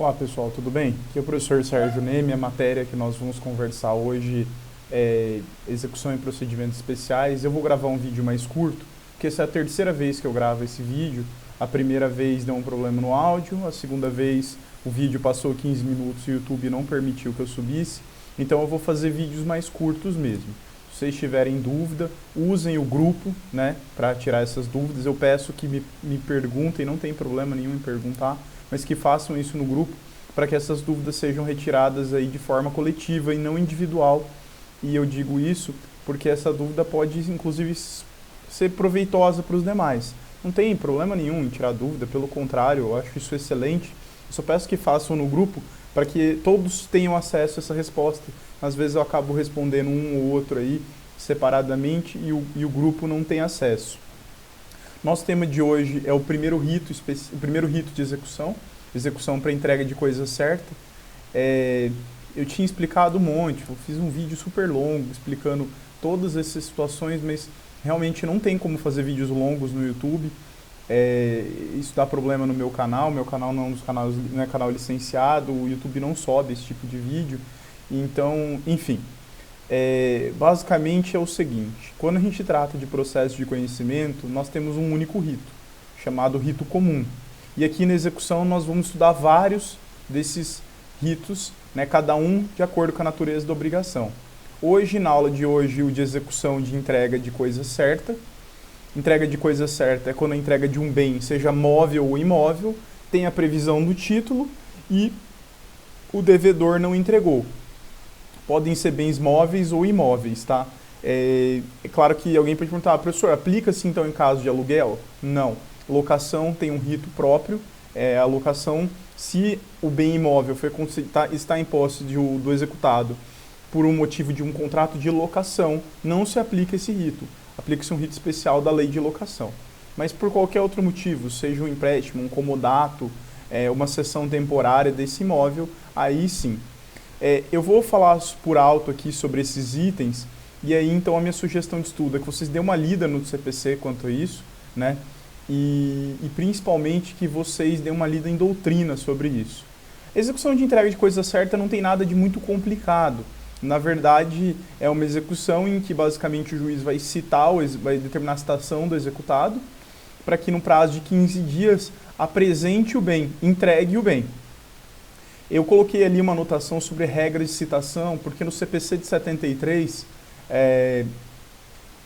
Olá pessoal, tudo bem? Aqui é o professor Sérgio Neme. A matéria que nós vamos conversar hoje é execução em procedimentos especiais. Eu vou gravar um vídeo mais curto, porque essa é a terceira vez que eu gravo esse vídeo. A primeira vez deu um problema no áudio, a segunda vez o vídeo passou 15 minutos e o YouTube não permitiu que eu subisse. Então eu vou fazer vídeos mais curtos mesmo. Se vocês tiverem dúvida, usem o grupo, né, para tirar essas dúvidas. Eu peço que me perguntem, não tem problema nenhum em perguntar, mas que façam isso no grupo para que essas dúvidas sejam retiradas aí de forma coletiva e não individual. E eu digo isso porque essa dúvida pode, inclusive, ser proveitosa para os demais. Não tem problema nenhum em tirar dúvida, pelo contrário, eu acho isso excelente. Eu só peço que façam no grupo para que todos tenham acesso a essa resposta. Às vezes eu acabo respondendo um ou outro aí separadamente e o grupo não tem acesso. Nosso tema de hoje é o primeiro rito de execução para entrega de coisa certa. Eu tinha explicado um monte, eu fiz um vídeo super longo explicando todas essas situações, mas realmente não tem como fazer vídeos longos no YouTube. Isso dá problema no meu canal não é um dos canais, não é canal licenciado, o YouTube não sobe esse tipo de vídeo. Então, enfim, basicamente é o seguinte: quando a gente trata de processo de conhecimento, nós temos um único rito, chamado rito comum. E aqui na execução nós vamos estudar vários desses ritos, né, cada um de acordo com a natureza da obrigação. Hoje, na aula de hoje, o de execução de entrega de coisa certa. Entrega de coisa certa é quando a entrega de um bem, seja móvel ou imóvel, tem a previsão do título e o devedor não entregou. Podem ser bens móveis ou imóveis, tá? É claro que alguém pode perguntar, professor, aplica-se então em caso de aluguel? Não. Locação tem um rito próprio. A locação, se o bem imóvel está em posse do executado por um motivo de um contrato de locação, não se aplica esse rito. Aplica-se um rito especial da lei de locação. Mas por qualquer outro motivo, seja um empréstimo, um comodato, uma cessão temporária desse imóvel, aí sim. Eu vou falar por alto aqui sobre esses itens, e aí então a minha sugestão de estudo é que vocês dêem uma lida no CPC quanto a isso, né? E principalmente que vocês dêem uma lida em doutrina sobre isso. A execução de entrega de coisa certa não tem nada de muito complicado. Na verdade, é uma execução em que basicamente o juiz vai vai determinar a citação do executado, para que no prazo de 15 dias apresente o bem, entregue o bem. Eu coloquei ali uma anotação sobre regras de citação, porque no CPC de 73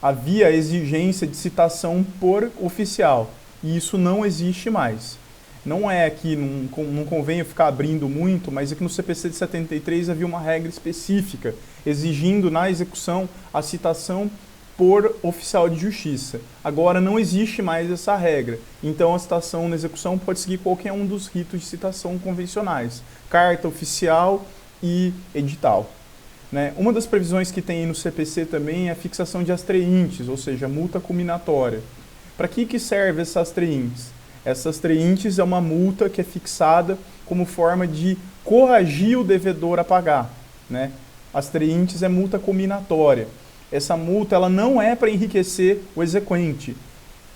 havia a exigência de citação por oficial, e isso não existe mais. Não é aqui, não convém eu ficar abrindo muito, mas aqui no CPC de 73 havia uma regra específica, exigindo na execução a citação por oficial de justiça. Agora não existe mais essa regra, então a citação na execução pode seguir qualquer um dos ritos de citação convencionais, carta oficial e edital. Né? Uma das previsões que tem no CPC também é a fixação de astreintes, ou seja, multa culminatória. Para que serve essas astreintes? Essas astreintes é uma multa que é fixada como forma de coagir o devedor a pagar. Né? Astreintes é multa culminatória. Essa multa ela não é para enriquecer o exequente.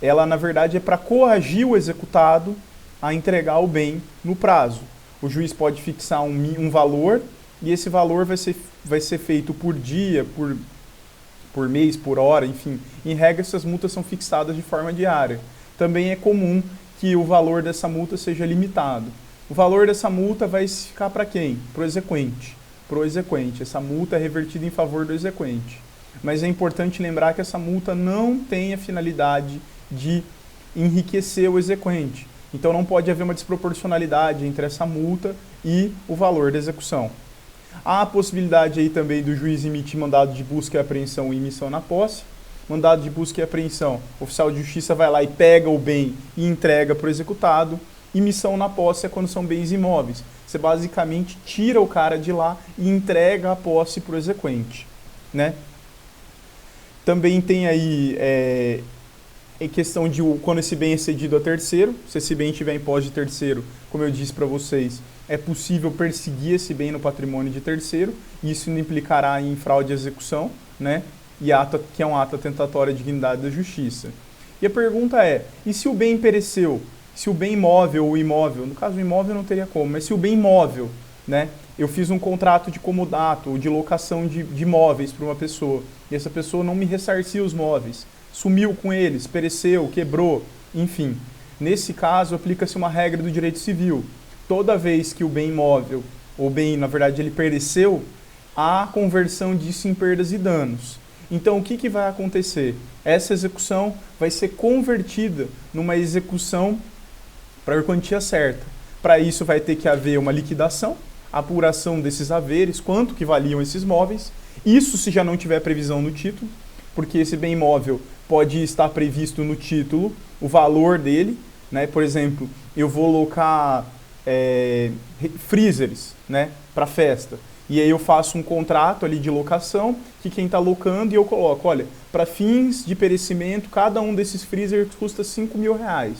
Ela, na verdade, é para coagir o executado a entregar o bem no prazo. O juiz pode fixar um valor e esse valor vai ser feito por dia, por mês, por hora, enfim. Em regra, essas multas são fixadas de forma diária. Também é comum que o valor dessa multa seja limitado. O valor dessa multa vai ficar para quem? Para o exequente. Essa multa é revertida em favor do exequente. Mas é importante lembrar que essa multa não tem a finalidade de enriquecer o exequente. Então não pode haver uma desproporcionalidade entre essa multa e o valor da execução. Há a possibilidade aí também do juiz emitir mandado de busca e apreensão e emissão na posse. Mandado de busca e apreensão, o oficial de justiça vai lá e pega o bem e entrega para o executado. Emissão na posse é quando são bens imóveis. Você basicamente tira o cara de lá e entrega a posse para o exequente. Né? Também tem aí em questão de quando esse bem é cedido a terceiro. Se esse bem estiver em posse de terceiro, como eu disse para vocês, é possível perseguir esse bem no patrimônio de terceiro. Isso não implicará em fraude de execução, né? Que é um ato atentatório à dignidade da justiça. E a pergunta é, e se o bem pereceu? Se o bem imóvel ou imóvel, no caso o imóvel não teria como, mas se o bem imóvel, né, eu fiz um contrato de comodato ou de locação de imóveis para uma pessoa e essa pessoa não me ressarciu os móveis, sumiu com eles, pereceu, quebrou, enfim. Nesse caso, aplica-se uma regra do direito civil. Toda vez que o bem imóvel, ou bem, na verdade, ele pereceu, há conversão disso em perdas e danos. Então, o que vai acontecer? Essa execução vai ser convertida numa execução para a quantia certa. Para isso, vai ter que haver uma liquidação, apuração desses haveres, quanto que valiam esses móveis. Isso se já não tiver previsão no título, porque esse bem imóvel pode estar previsto no título, o valor dele, né? Por exemplo, eu vou alocar freezers, né, para festa. E aí eu faço um contrato ali de locação, que quem está alocando, e eu coloco, olha, para fins de perecimento, cada um desses freezers custa R$5.000.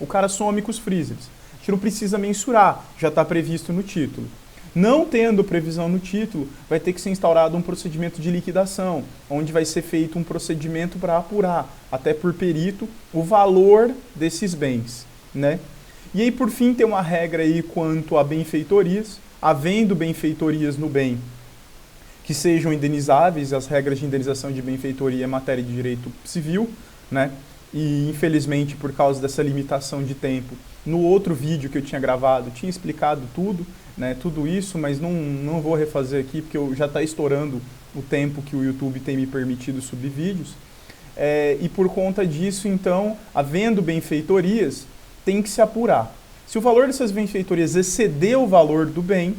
O cara some com os freezers. A gente não precisa mensurar, já está previsto no título. Não tendo previsão no título, vai ter que ser instaurado um procedimento de liquidação, onde vai ser feito um procedimento para apurar, até por perito, o valor desses bens, né? E aí, por fim, tem uma regra aí quanto a benfeitorias. Havendo benfeitorias no bem que sejam indenizáveis, as regras de indenização de benfeitoria é matéria de direito civil, né? E, infelizmente, por causa dessa limitação de tempo, no outro vídeo que eu tinha gravado, tinha explicado tudo, né, tudo isso, mas não vou refazer aqui, porque já está estourando o tempo que o YouTube tem me permitido subir vídeos. E por conta disso, então, havendo benfeitorias, tem que se apurar. Se o valor dessas benfeitorias exceder o valor do bem,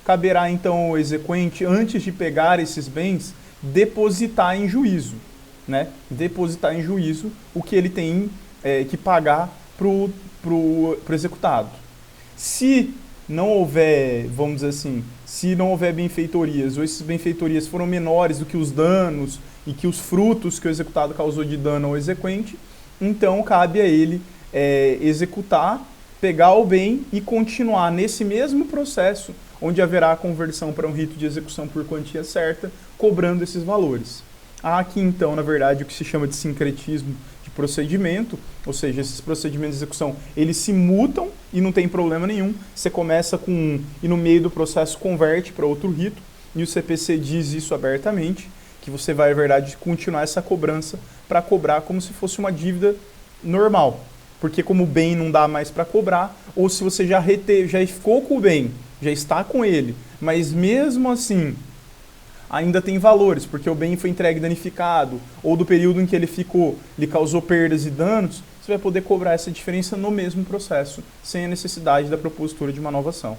caberá então ao exequente, antes de pegar esses bens, depositar em juízo, né? Depositar em juízo o que ele tem que pagar pro executado. Se não houver, vamos dizer assim, se não houver benfeitorias, ou essas benfeitorias foram menores do que os danos e que os frutos que o executado causou de dano ao exequente, então cabe a ele executar, pegar o bem e continuar nesse mesmo processo, onde haverá a conversão para um rito de execução por quantia certa, cobrando esses valores. Há aqui, então, na verdade, o que se chama de sincretismo de procedimento, ou seja, esses procedimentos de execução, eles se mutam e não tem problema nenhum. Você começa com um e no meio do processo converte para outro rito, e o CPC diz isso abertamente, que você vai, na verdade, continuar essa cobrança para cobrar como se fosse uma dívida normal. Porque como o bem não dá mais para cobrar, ou se você já ficou com o bem, já está com ele, mas mesmo assim ainda tem valores, porque o bem foi entregue danificado, ou do período em que ele ficou, lhe causou perdas e danos, você vai poder cobrar essa diferença no mesmo processo, sem a necessidade da propositura de uma nova ação.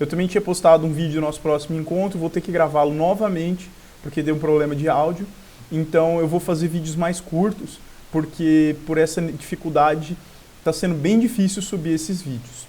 Eu também tinha postado um vídeo do nosso próximo encontro, vou ter que gravá-lo novamente, porque deu um problema de áudio, então eu vou fazer vídeos mais curtos, porque por essa dificuldade está sendo bem difícil subir esses vídeos.